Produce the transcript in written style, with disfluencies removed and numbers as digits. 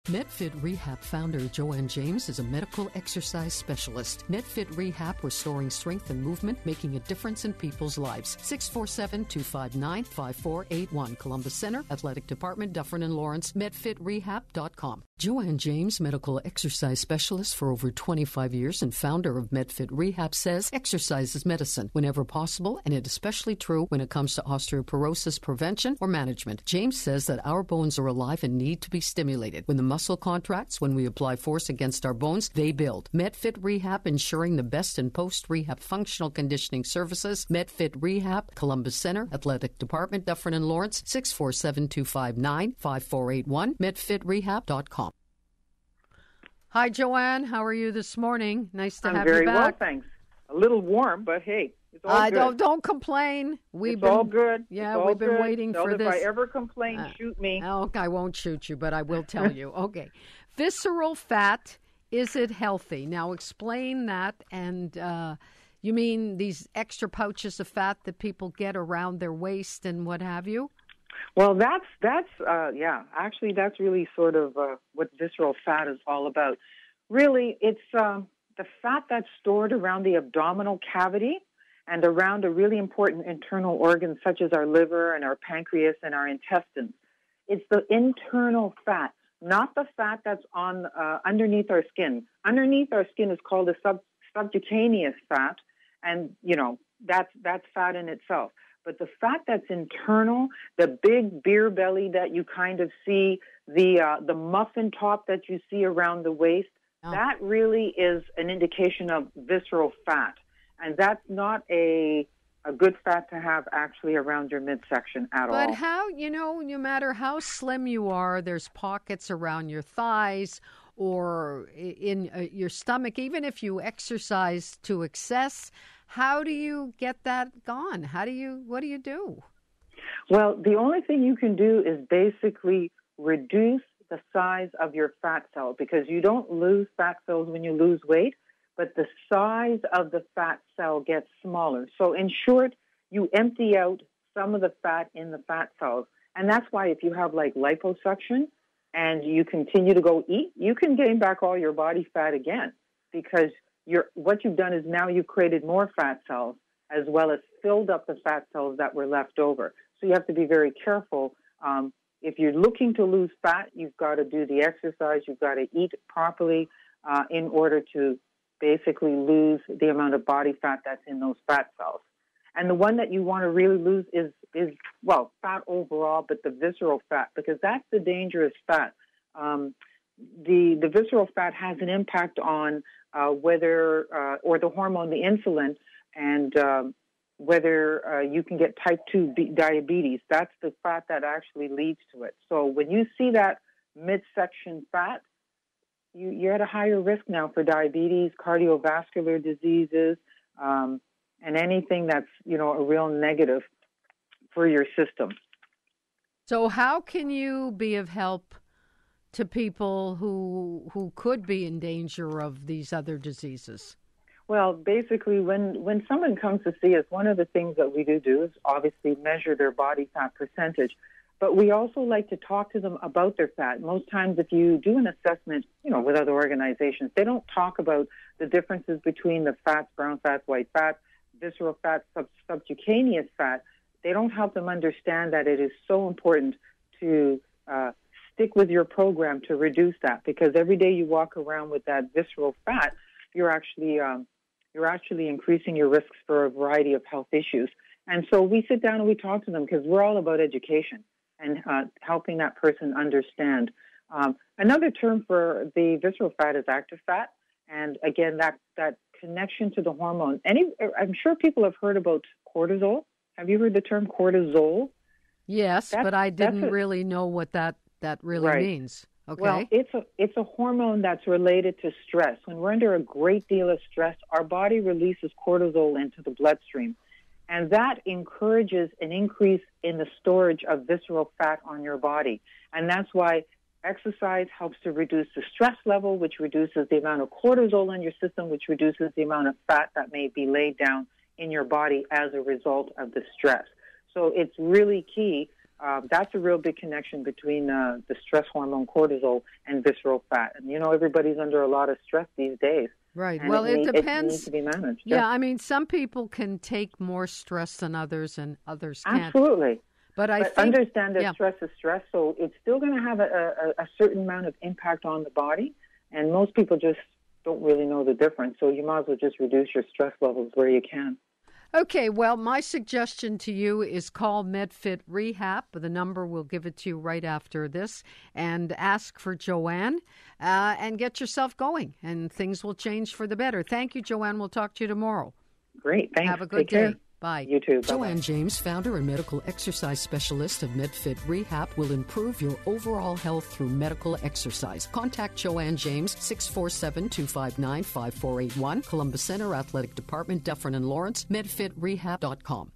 Medfit Rehab founder Joanne James is a medical exercise specialist. Medfit Rehab, restoring strength and movement, making a difference in people's lives. 647-259-5481. Columbus Center, Athletic Department, Dufferin and Lawrence, medfitrehab.com. Joanne James, medical exercise specialist for over 25 years and founder of Medfit Rehab, says exercise is medicine whenever possible, and it is especially true when it comes to osteoporosis prevention or management. James says that our bones are alive and need to be stimulated. When the muscle contracts, when we apply force against our bones, they build. Medfit Rehab, ensuring the best in post-rehab functional conditioning services. Medfit Rehab, Columbus Center, Athletic Department, Dufferin and Lawrence, 647-259-5481, medfitrehab.com. Hi, Joanne. How are you this morning? Nice to have you back. I'm very well, thanks. A little warm, but hey, it's all good. Don't complain. It's all good. Yeah, we've been waiting for this. If I ever complain, shoot me. Oh, I won't shoot you, but I will tell you. Okay. Visceral fat, is it healthy? Now, explain that. And you mean these extra pouches of fat that people get around their waist and what have you? Well, that's actually, that's really sort of what visceral fat is all about. Really, it's the fat that's stored around the abdominal cavity and around a really important internal organ such as our liver and our pancreas and our intestines. It's the internal fat, not the fat that's on underneath our skin. Underneath our skin is called a subcutaneous fat, and, that's fat in itself. But the fat that's internal, the big beer belly that you kind of see, the muffin top that you see around the waist, that really is an indication of visceral fat. And that's not a good fat to have actually around your midsection at all. But how, no matter how slim you are, there's pockets around your thighs or in your stomach. Even if you exercise to excess, how do you get that gone? What do you do? Well, the only thing you can do is basically reduce the size of your fat cells, because you don't lose fat cells when you lose weight, but the size of the fat cell gets smaller. So in short, you empty out some of the fat in the fat cells. And that's why if you have like liposuction and you continue to go eat, you can gain back all your body fat again, because what you've done is now you've created more fat cells as well as filled up the fat cells that were left over. So you have to be very careful. If you're looking to lose fat, you've got to do the exercise. You've got to eat properly in order to basically lose the amount of body fat that's in those fat cells. And the one that you want to really lose is fat overall, but the visceral fat, because that's the dangerous fat. The visceral fat has an impact on whether the hormone, the insulin, and whether you can get type 2 diabetes. That's the fat that actually leads to it. So when you see that midsection fat, you're at a higher risk now for diabetes, cardiovascular diseases, and anything that's, a real negative for your system. So how can you be of help to people who could be in danger of these other diseases? Well, basically, when someone comes to see us, one of the things that we do is obviously measure their body fat percentage. But we also like to talk to them about their fat. Most times if you do an assessment, with other organizations, they don't talk about the differences between the fats, brown fats, white fats, visceral fat, subcutaneous fat. They don't help them understand that it is so important to stick with your program to reduce that, because every day you walk around with that visceral fat, you're actually increasing your risks for a variety of health issues. And so we sit down and we talk to them, because we're all about education and helping that person understand. Another term for the visceral fat is active fat. And again, that connection to the hormone. I'm sure people have heard about cortisol. Have you heard the term cortisol? Yes, but I didn't really know what that really means. Okay. Well, it's a hormone that's related to stress. When we're under a great deal of stress, our body releases cortisol into the bloodstream. And that encourages an increase in the storage of visceral fat on your body. And that's why exercise helps to reduce the stress level, which reduces the amount of cortisol in your system, which reduces the amount of fat that may be laid down in your body as a result of the stress. So it's really key That's a real big connection between the stress hormone cortisol and visceral fat. And, everybody's under a lot of stress these days. Right. And well, it depends. It needs to be managed. Yeah, I mean, some people can take more stress than others, and others can't. Absolutely. But I think, understand that stress is stress, so it's still going to have a certain amount of impact on the body, and most people just don't really know the difference. So you might as well just reduce your stress levels where you can. Okay, well, my suggestion to you is call Medfit Rehab. The number, we'll give it to you right after this, and ask for Joanne and get yourself going, and things will change for the better. Thank you, Joanne. We'll talk to you tomorrow. Great. Thanks. Have a good day. Bye. You too. Bye-bye. Joanne James, founder and medical exercise specialist of Medfit Rehab, will improve your overall health through medical exercise. Contact Joanne James, 647-259-5481, Columbus Center Athletic Department, Dufferin and Lawrence, medfitrehab.com.